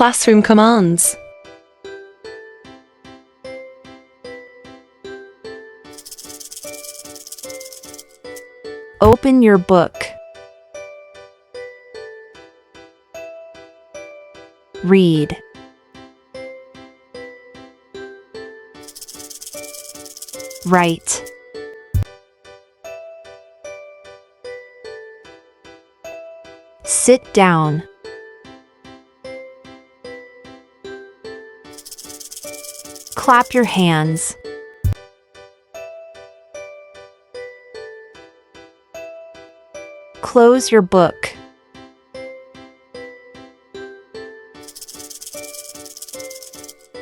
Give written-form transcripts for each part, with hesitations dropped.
Classroom commands. Open your book. Read. Write. Sit down. Clap your hands. Close your book.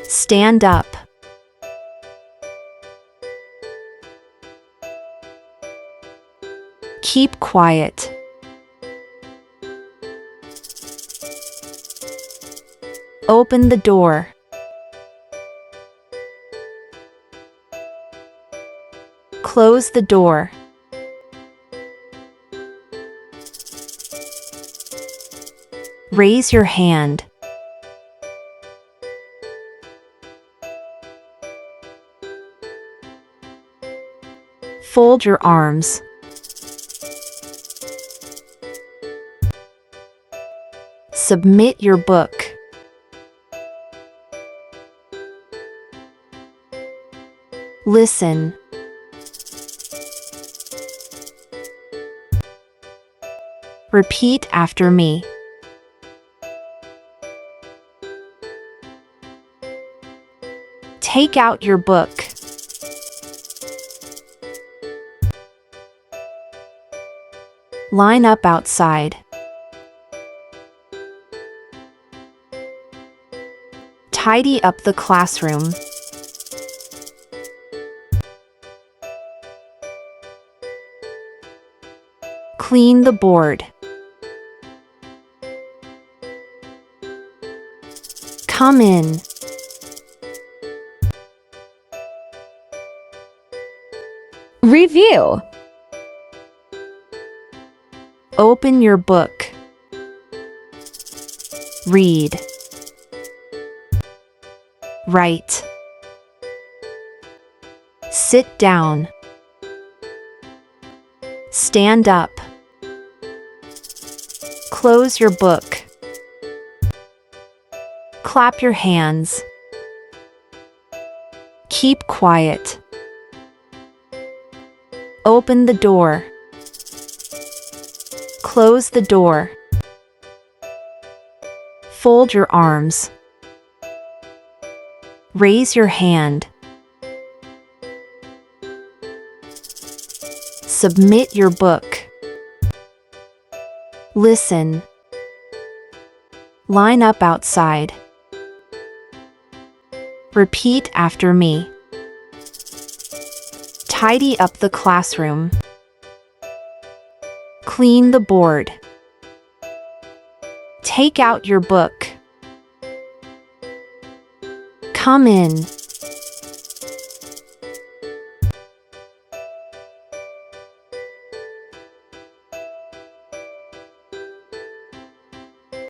Stand up. Keep quiet. Open the door. Close the door. Raise your hand. Fold your arms. Submit your book. Listen. Repeat after me. Take out your book. Line up outside. Tidy up the classroom. Clean the board. Come in. Review. Open your book. Read. Write. Sit down. Stand up. Close your book. Clap your hands. Keep quiet. Open the door. Close the door. Fold your arms. Raise your hand. Submit your book. Listen. Line up outside. Repeat after me. Tidy up the classroom. Clean the board. Take out your book. Come in.